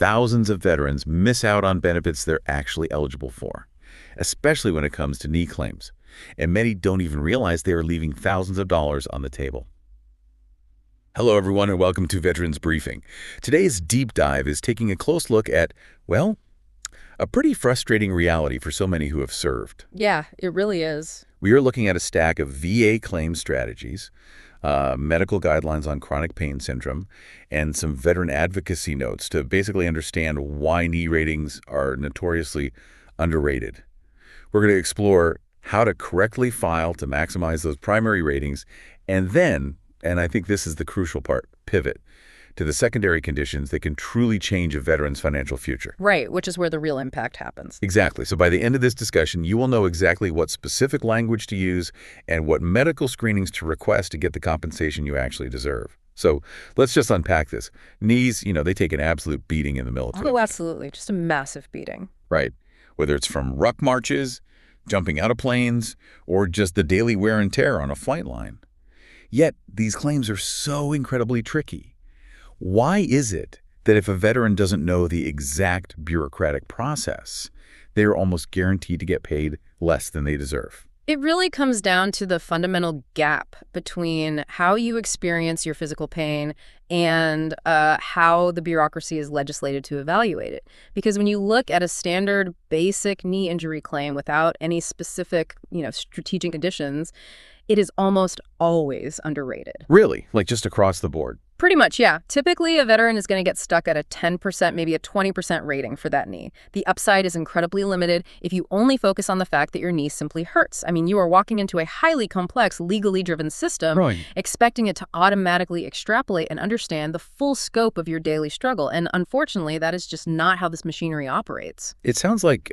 thousands of veterans miss out on benefits they're actually eligible for, especially when it comes to knee claims. And many don't even realize they are leaving thousands of dollars on the table. Hello, everyone, and welcome to Veterans Briefing. Today's deep dive is taking a close look at, well, a pretty frustrating reality for so many who have served. Yeah, it really is. We are looking at a stack of VA claim strategies, medical guidelines on chronic pain syndrome, and some veteran advocacy notes to basically understand why knee ratings are notoriously underrated. We're going to explore how to correctly file to maximize those primary ratings, and then, and I think this is the crucial part, pivot to the secondary conditions that can truly change a veteran's financial future. Right, which is where the real impact happens. Exactly. So by the end of this discussion, you will know exactly what specific language to use and what medical screenings to request to get the compensation you actually deserve. So let's just unpack this. Knees, they take an absolute beating in the military. Oh, absolutely. Just a massive beating. Right. Whether it's from ruck marches, jumping out of planes, or just the daily wear and tear on a flight line. Yet, these claims are so incredibly tricky. Why is it that if a veteran doesn't know the exact bureaucratic process, they are almost guaranteed to get paid less than they deserve? It really comes down to the fundamental gap between how you experience your physical pain and how the bureaucracy is legislated to evaluate it. Because when you look at a standard basic knee injury claim without any specific, strategic conditions, it is almost always underrated. Really? Like just across the board? Pretty much, yeah. Typically, a veteran is going to get stuck at a 10%, maybe a 20% rating for that knee. The upside is incredibly limited if you only focus on the fact that your knee simply hurts. I mean, you are walking into a highly complex, legally driven system, Right, expecting it to automatically extrapolate and understand the full scope of your daily struggle. And unfortunately, that is just not how this machinery operates. It sounds like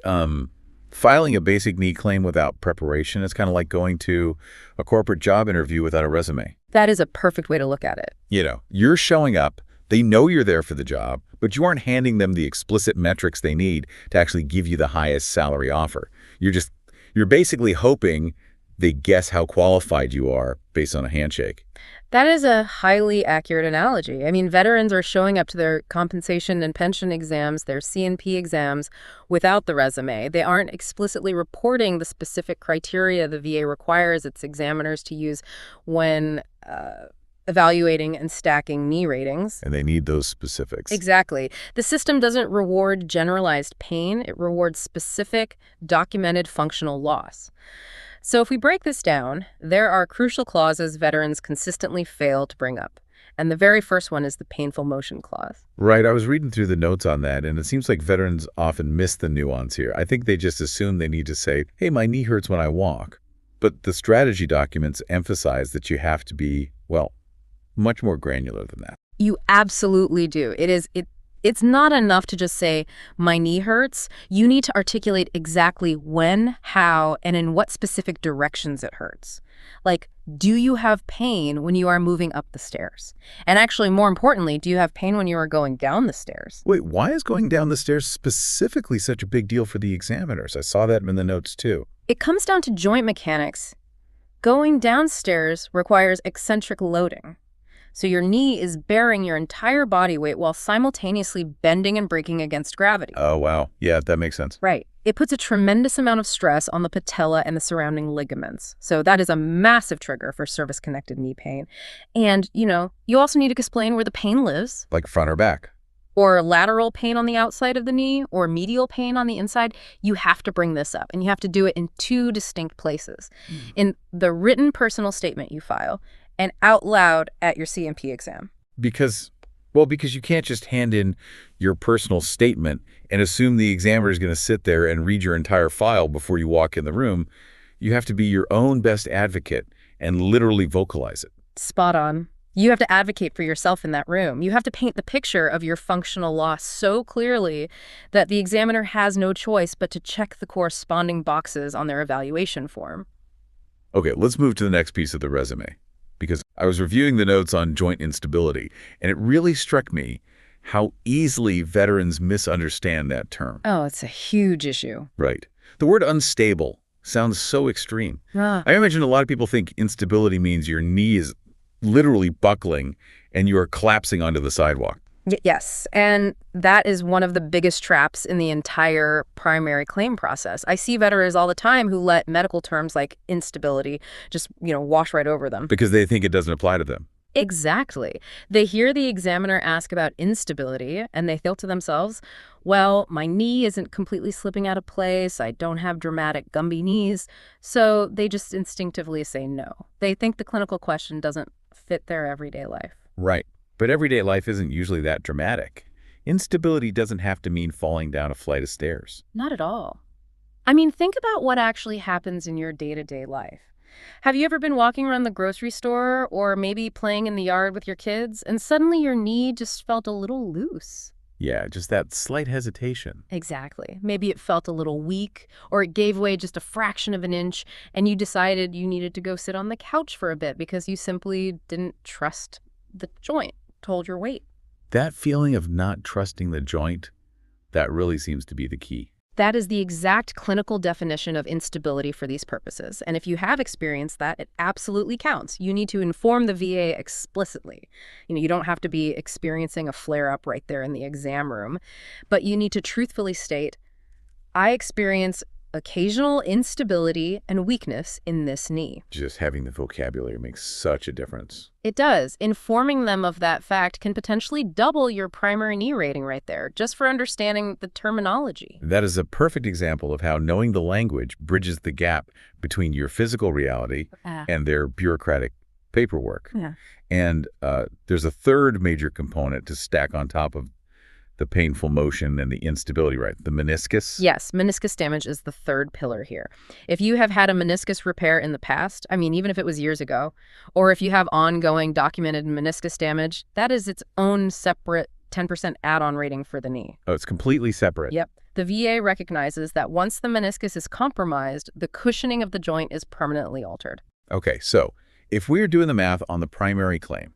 filing a basic knee claim without preparation is kind of like going to a corporate job interview without a resume. That is a perfect way to look at it. You're showing up, they know you're there for the job, but you aren't handing them the explicit metrics they need to actually give you the highest salary offer. You're basically hoping they guess how qualified you are based on a handshake. That is a highly accurate analogy. I mean, veterans are showing up to their compensation and pension exams, their C&P exams, without the resume. They aren't explicitly reporting the specific criteria the VA requires its examiners to use when evaluating and stacking knee ratings. And they need those specifics. Exactly. The system doesn't reward generalized pain. It rewards specific, documented functional loss. So if we break this down, there are crucial clauses veterans consistently fail to bring up. And the very first one is the painful motion clause. Right. I was reading through the notes on that, and it seems like veterans often miss the nuance here. I think they just assume they need to say, hey, my knee hurts when I walk. But the strategy documents emphasize that you have to be, well, much more granular than that. You absolutely do. It's not enough to just say, my knee hurts. You need to articulate exactly when, how, and in what specific directions it hurts. Like, do you have pain when you are moving up the stairs? And actually, more importantly, do you have pain when you are going down the stairs? Wait, why is going down the stairs specifically such a big deal for the examiners? I saw that in the notes, too. It comes down to joint mechanics. Going downstairs requires eccentric loading. So your knee is bearing your entire body weight while simultaneously bending and braking against gravity. Oh, wow. Yeah, that makes sense. Right. It puts a tremendous amount of stress on the patella and the surrounding ligaments. So that is a massive trigger for service-connected knee pain. And, you also need to explain where the pain lives. Like front or back. Or lateral pain on the outside of the knee, or medial pain on the inside. You have to bring this up, and you have to do it in two distinct places. In the written personal statement you file, and out loud at your C&P exam. Because you can't just hand in your personal statement and assume the examiner is going to sit there and read your entire file before you walk in the room. You have to be your own best advocate and literally vocalize it. Spot on. You have to advocate for yourself in that room. You have to paint the picture of your functional loss so clearly that the examiner has no choice but to check the corresponding boxes on their evaluation form. Okay, let's move to the next piece of the resume. Because I was reviewing the notes on joint instability, and it really struck me how easily veterans misunderstand that term. Oh, it's a huge issue. Right. The word unstable sounds so extreme. I imagine a lot of people think instability means your knee is literally buckling and you are collapsing onto the sidewalk. Yes, and that is one of the biggest traps in the entire primary claim process. I see veterans all the time who let medical terms like instability just, wash right over them. Because they think it doesn't apply to them. Exactly. They hear the examiner ask about instability and they think to themselves, well, my knee isn't completely slipping out of place. I don't have dramatic Gumby knees. So they just instinctively say no. They think the clinical question doesn't fit their everyday life. Right. But everyday life isn't usually that dramatic. Instability doesn't have to mean falling down a flight of stairs. Not at all. I mean, think about what actually happens in your day-to-day life. Have you ever been walking around the grocery store or maybe playing in the yard with your kids and suddenly your knee just felt a little loose? Yeah, just that slight hesitation. Exactly. Maybe it felt a little weak or it gave way just a fraction of an inch and you decided you needed to go sit on the couch for a bit because you simply didn't trust the joint to hold your weight. That feeling of not trusting the joint, that really seems to be the key. That is the exact clinical definition of instability for these purposes. And if you have experienced that, it absolutely counts. You need to inform the VA explicitly. You don't have to be experiencing a flare-up right there in the exam room, but you need to truthfully state, I experience occasional instability and weakness in this knee. Just having the vocabulary makes such a difference. It does. Informing them of that fact can potentially double your primary knee rating right there, just for understanding the terminology. That is a perfect example of how knowing the language bridges the gap between your physical reality and their bureaucratic paperwork. Yeah. And there's a third major component to stack on top of the painful motion and the instability, right? The meniscus? Yes, meniscus damage is the third pillar here. If you have had a meniscus repair in the past, I mean, even if it was years ago, or if you have ongoing documented meniscus damage, that is its own separate 10% add-on rating for the knee. Oh, it's completely separate. Yep. The VA recognizes that once the meniscus is compromised, the cushioning of the joint is permanently altered. Okay, so if we're doing the math on the primary claim,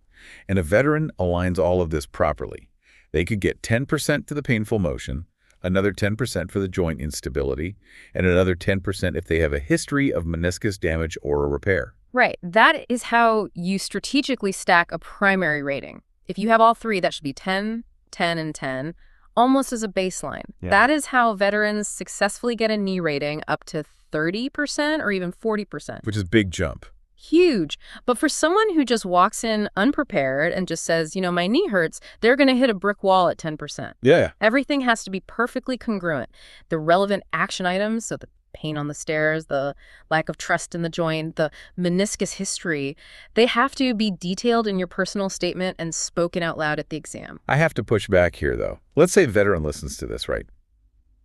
and a veteran aligns all of this properly, they could get 10% to the painful motion, another 10% for the joint instability, and another 10% if they have a history of meniscus damage or a repair. Right. That is how you strategically stack a primary rating. If you have all three, that should be 10, 10, and 10, almost as a baseline. Yeah. That is how veterans successfully get a knee rating up to 30% or even 40%. Which is a big jump. Huge. But for someone who just walks in unprepared and just says, my knee hurts, they're going to hit a brick wall at 10%. Yeah. Everything has to be perfectly congruent. The relevant action items, so the pain on the stairs, the lack of trust in the joint, the meniscus history, they have to be detailed in your personal statement and spoken out loud at the exam. I have to push back here, though. Let's say a veteran listens to this, right?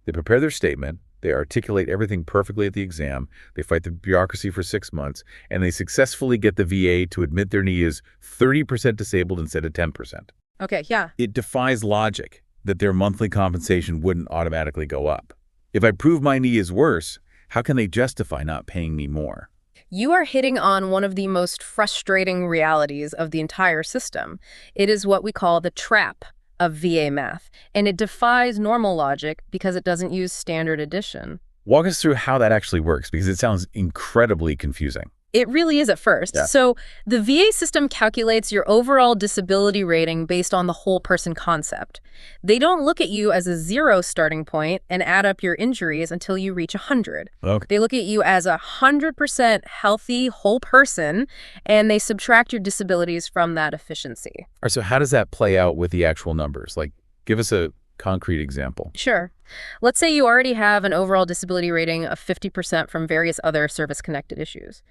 They prepare their statement. They articulate everything perfectly at the exam. They fight the bureaucracy for 6 months, and they successfully get the VA to admit their knee is 30% disabled instead of 10%. Okay, yeah. It defies logic that their monthly compensation wouldn't automatically go up. If I prove my knee is worse, how can they justify not paying me more? You are hitting on one of the most frustrating realities of the entire system. It is what we call the trap of VA math, and it defies normal logic because it doesn't use standard addition. Walk us through how that actually works, because it sounds incredibly confusing. It really is at first. Yeah. So the VA system calculates your overall disability rating based on the whole person concept. They don't look at you as a 0 starting point and add up your injuries until you reach 100. Okay. They look at you as 100% healthy whole person, and they subtract your disabilities from that efficiency. All right, so how does that play out with the actual numbers? Like, give us a concrete example. Sure. Let's say you already have an overall disability rating of 50% from various other service-connected issues.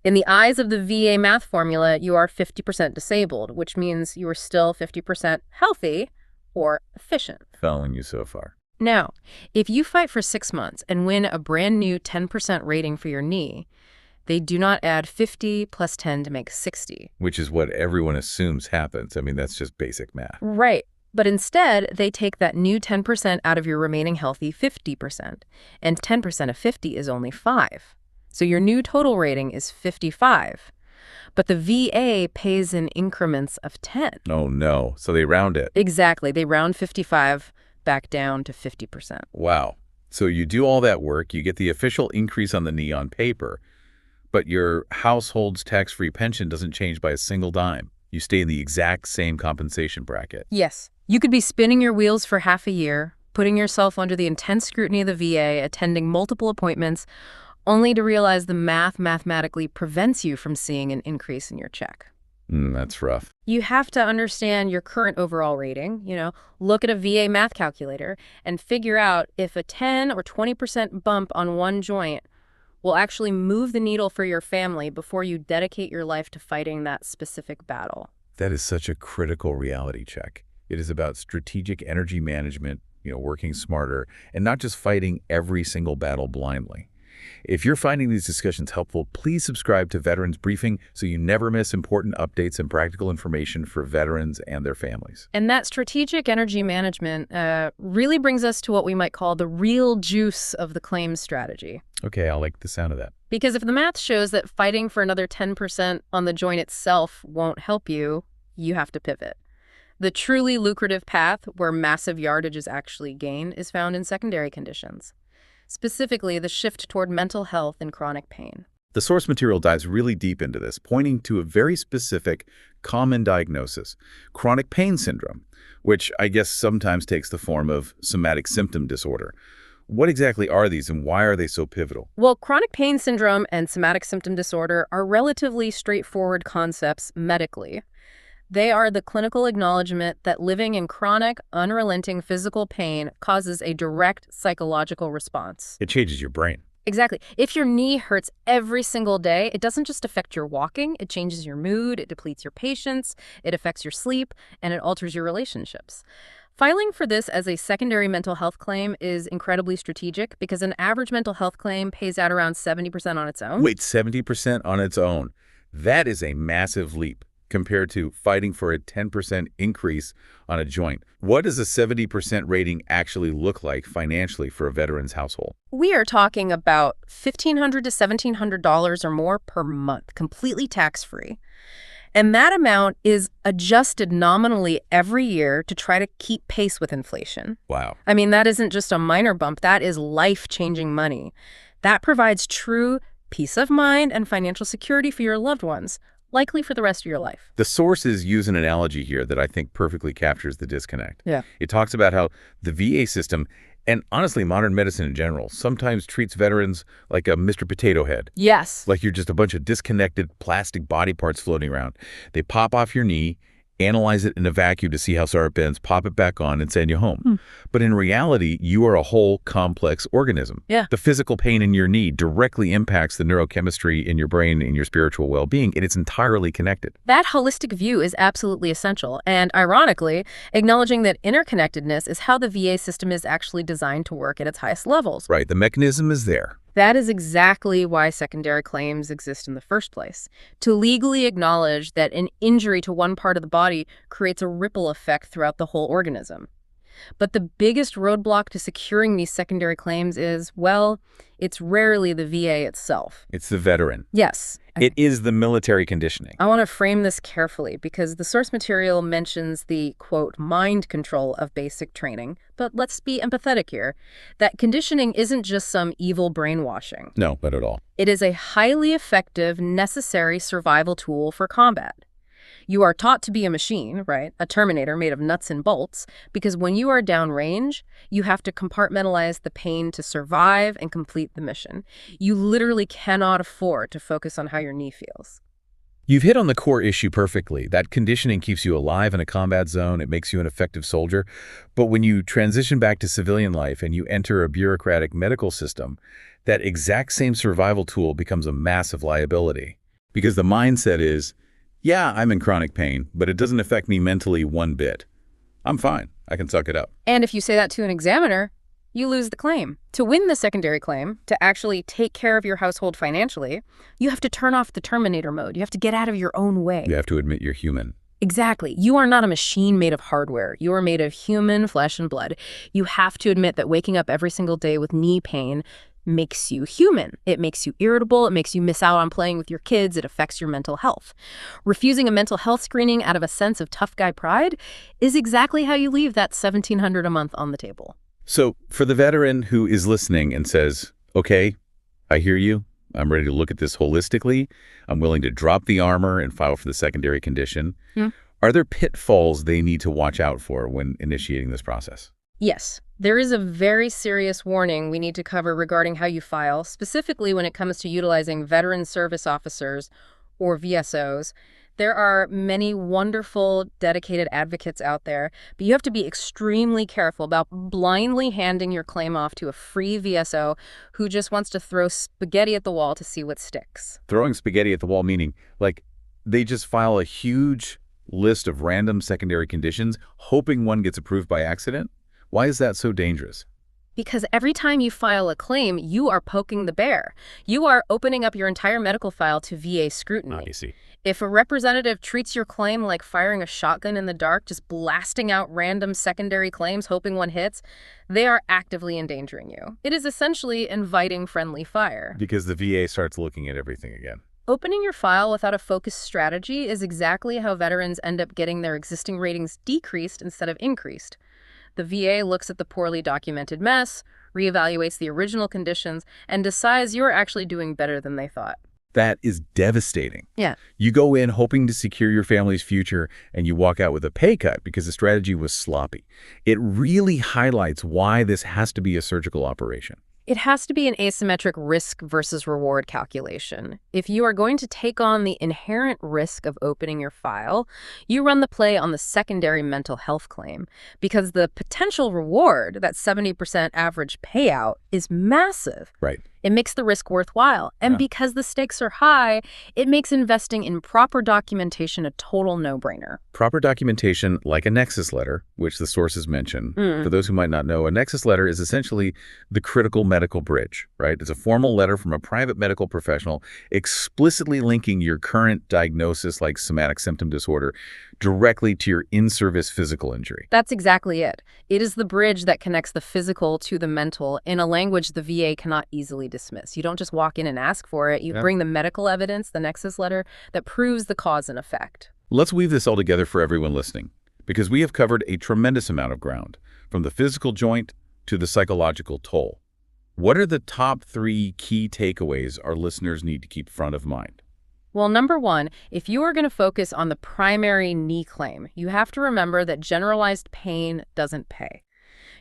In the eyes of the VA math formula, you are 50% disabled, which means you are still 50% healthy or efficient. Following you so far. Now, if you fight for 6 months and win a brand new 10% rating for your knee, they do not add 50 plus 10 to make 60. Which is what everyone assumes happens. I mean, that's just basic math. Right. But instead, they take that new 10% out of your remaining healthy 50%. And 10% of 50 is only 5. So your new total rating is 55. But the VA pays in increments of 10. Oh, no. So they round it. Exactly. They round 55 back down to 50%. Wow. So you do all that work, you get the official increase on the knee on paper, but your household's tax-free pension doesn't change by a single dime. You stay in the exact same compensation bracket. Yes. You could be spinning your wheels for half a year, putting yourself under the intense scrutiny of the VA, attending multiple appointments, only to realize the math mathematically prevents you from seeing an increase in your check. That's rough. You have to understand your current overall rating, look at a VA math calculator and figure out if a 10 or 20% bump on one joint will actually move the needle for your family before you dedicate your life to fighting that specific battle. That is such a critical reality check. It is about strategic energy management, working smarter, and not just fighting every single battle blindly. If you're finding these discussions helpful, please subscribe to Veterans Briefing so you never miss important updates and practical information for veterans and their families. And that strategic energy management really brings us to what we might call the real juice of the claims strategy. Okay, I like the sound of that. Because if the math shows that fighting for another 10% on the joint itself won't help you, you have to pivot. The truly lucrative path where massive yardage is actually gained is found in secondary conditions. Specifically, the shift toward mental health and chronic pain. The source material dives really deep into this, pointing to a very specific, common diagnosis, chronic pain syndrome, which I guess sometimes takes the form of somatic symptom disorder. What exactly are these and why are they so pivotal? Well, chronic pain syndrome and somatic symptom disorder are relatively straightforward concepts medically. They are the clinical acknowledgement that living in chronic, unrelenting physical pain causes a direct psychological response. It changes your brain. Exactly. If your knee hurts every single day, it doesn't just affect your walking, it changes your mood, it depletes your patience, it affects your sleep, and it alters your relationships. Filing for this as a secondary mental health claim is incredibly strategic because an average mental health claim pays out around 70% on its own. Wait, 70% on its own? That is a massive leap compared to fighting for a 10% increase on a joint. What does a 70% rating actually look like financially for a veteran's household? We are talking about $1,500 to $1,700 or more per month, completely tax-free. And that amount is adjusted nominally every year to try to keep pace with inflation. Wow. I mean, that isn't just a minor bump, that is life-changing money. That provides true peace of mind and financial security for your loved ones, likely for the rest of your life. The sources use an analogy here that I think perfectly captures the disconnect. Yeah. It talks about how the VA system, and honestly modern medicine in general, sometimes treats veterans like a Mr. Potato Head. Yes. Like you're just a bunch of disconnected plastic body parts floating around. They pop off your knee, analyze it in a vacuum to see how far it bends, pop it back on, and send you home. But in reality, you are a whole complex organism. Yeah. The physical pain in your knee directly impacts the neurochemistry in your brain and your spiritual well-being, and it's entirely connected. That holistic view is absolutely essential. And ironically, acknowledging that interconnectedness is how the VA system is actually designed to work at its highest levels. Right, the mechanism is there. That is exactly why secondary claims exist in the first place, to legally acknowledge that an injury to one part of the body creates a ripple effect throughout the whole organism. But the biggest roadblock to securing these secondary claims is, well, it's rarely the VA itself. It's the veteran. Yes. It is the military conditioning. I want to frame this carefully because the source material mentions the, quote, mind control of basic training. But let's be empathetic here. That conditioning isn't just some evil brainwashing. No, not at all. It is a highly effective, necessary survival tool for combat. You are taught to be a machine, right? A Terminator made of nuts and bolts, because when you are downrange, you have to compartmentalize the pain to survive and complete the mission. You literally cannot afford to focus on how your knee feels. You've hit on the core issue perfectly. That conditioning keeps you alive in a combat zone. It makes you an effective soldier. But when you transition back to civilian life and you enter a bureaucratic medical system, that exact same survival tool becomes a massive liability. Because the mindset is, yeah, I'm in chronic pain, but it doesn't affect me mentally one bit. I'm fine. I can suck it up. And if you say that to an examiner, you lose the claim. To win the secondary claim, to actually take care of your household financially, you have to turn off the Terminator mode. You have to get out of your own way. You have to admit you're human. Exactly. You are not a machine made of hardware. You are made of human flesh and blood. You have to admit that waking up every single day with knee pain makes you human. It makes you irritable. It makes you miss out on playing with your kids. It affects your mental health. Refusing a mental health screening out of a sense of tough guy pride is exactly how you leave that $1,700 a month on the table. So for the veteran who is listening and says, okay, I hear you, I'm ready to look at this holistically. I'm willing to drop the armor and file for the secondary condition. Hmm. Are there pitfalls they need to watch out for when initiating this process? Yes, there is a very serious warning we need to cover regarding how you file, specifically when it comes to utilizing veteran service officers or VSOs. There are many wonderful, dedicated advocates out there, but you have to be extremely careful about blindly handing your claim off to a free VSO who just wants to throw spaghetti at the wall to see what sticks. Throwing spaghetti at the wall, meaning, like, they just file a huge list of random secondary conditions, hoping one gets approved by accident? Why is that so dangerous? Because every time you file a claim, you are poking the bear. You are opening up your entire medical file to VA scrutiny. I see. If a representative treats your claim like firing a shotgun in the dark, just blasting out random secondary claims, hoping one hits, they are actively endangering you. It is essentially inviting friendly fire. Because the VA starts looking at everything again. Opening your file without a focused strategy is exactly how veterans end up getting their existing ratings decreased instead of increased. The VA looks at the poorly documented mess, reevaluates the original conditions, and decides you're actually doing better than they thought. That is devastating. Yeah. You go in hoping to secure your family's future, and you walk out with a pay cut because the strategy was sloppy. It really highlights why this has to be a surgical operation. It has to be an asymmetric risk versus reward calculation. If you are going to take on the inherent risk of opening your file, you run the play on the secondary mental health claim because the potential reward, that 70% average payout, is massive. Right. It makes the risk worthwhile. And because the stakes are high, it makes investing in proper documentation a total no-brainer. Proper documentation, like a nexus letter, which the sources mention. For those who might not know, a nexus letter is essentially the critical medical bridge, right? It's a formal letter from a private medical professional explicitly linking your current diagnosis, like somatic symptom disorder, directly to your in-service physical injury. That's exactly it. It is the bridge that connects the physical to the mental in a language the VA cannot easily dismiss. You don't just walk in and ask for it. You bring the medical evidence, the nexus letter, that proves the cause and effect. Let's weave this all together for everyone listening, because we have covered a tremendous amount of ground, from the physical joint to the psychological toll. What are the top 3 key takeaways our listeners need to keep front of mind? Well, number one, if you are going to focus on the primary knee claim, you have to remember that generalized pain doesn't pay.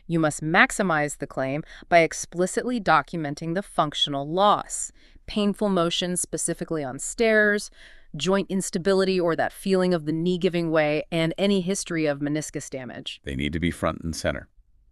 You must maximize the claim by explicitly documenting the functional loss, painful motion specifically on stairs, joint instability or that feeling of the knee giving way, and any history of meniscus damage. They need to be front and center.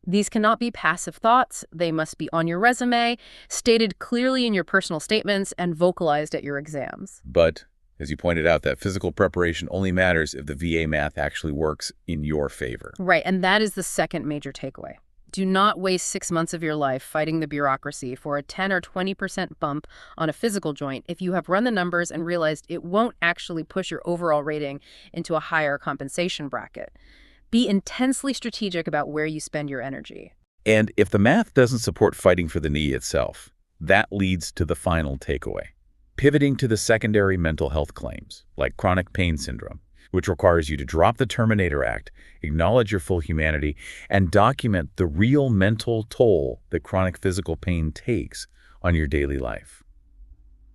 These cannot be passive thoughts. They must be on your resume, stated clearly in your personal statements, and vocalized at your exams. But, as you pointed out, that physical preparation only matters if the VA math actually works in your favor. Right, and that is the second major takeaway. Do not waste 6 months of your life fighting the bureaucracy for a 10 or 20% bump on a physical joint if you have run the numbers and realized it won't actually push your overall rating into a higher compensation bracket. Be intensely strategic about where you spend your energy. And if the math doesn't support fighting for the knee itself, that leads to the final takeaway. Pivoting to the secondary mental health claims, like chronic pain syndrome, which requires you to drop the Terminator Act, acknowledge your full humanity, and document the real mental toll that chronic physical pain takes on your daily life.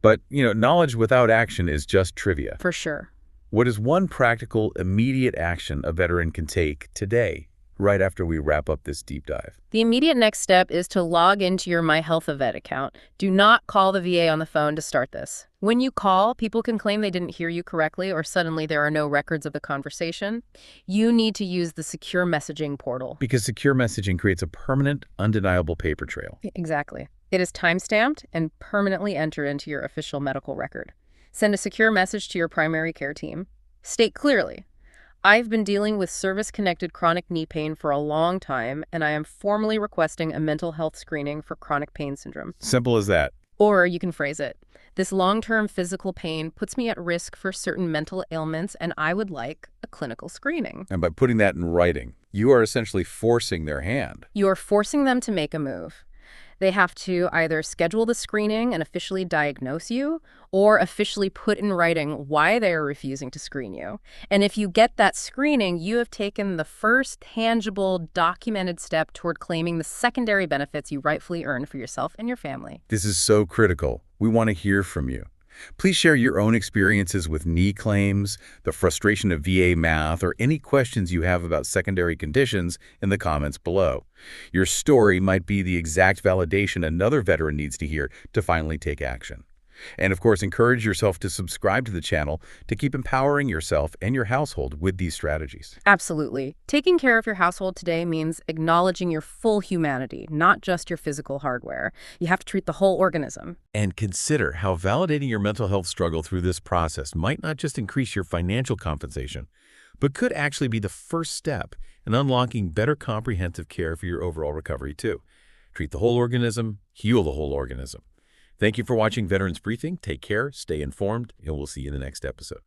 But, knowledge without action is just trivia. For sure. What is one practical, immediate action a veteran can take today, right after we wrap up this deep dive? The immediate next step is to log into your My Health Event account. Do not call the VA on the phone to start this. When you call, people can claim they didn't hear you correctly or suddenly there are no records of the conversation. You need to use the secure messaging portal. Because secure messaging creates a permanent, undeniable paper trail. Exactly. It is time-stamped and permanently entered into your official medical record. Send a secure message to your primary care team. State clearly, I've been dealing with service-connected chronic knee pain for a long time, and I am formally requesting a mental health screening for chronic pain syndrome. Simple as that. Or you can phrase it, this long-term physical pain puts me at risk for certain mental ailments, and I would like a clinical screening. And by putting that in writing, you are essentially forcing their hand. You are forcing them to make a move. They have to either schedule the screening and officially diagnose you, or officially put in writing why they are refusing to screen you. And if you get that screening, you have taken the first tangible, documented step toward claiming the secondary benefits you rightfully earn for yourself and your family. This is so critical. We want to hear from you. Please share your own experiences with knee claims, the frustration of VA math, or any questions you have about secondary conditions in the comments below. Your story might be the exact validation another veteran needs to hear to finally take action. And of course, encourage yourself to subscribe to the channel to keep empowering yourself and your household with these strategies. Absolutely. Taking care of your household today means acknowledging your full humanity, not just your physical hardware. You have to treat the whole organism. And consider how validating your mental health struggle through this process might not just increase your financial compensation, but could actually be the first step in unlocking better comprehensive care for your overall recovery too. Treat the whole organism, heal the whole organism. Thank you for watching Veterans Briefing. Take care, stay informed, and we'll see you in the next episode.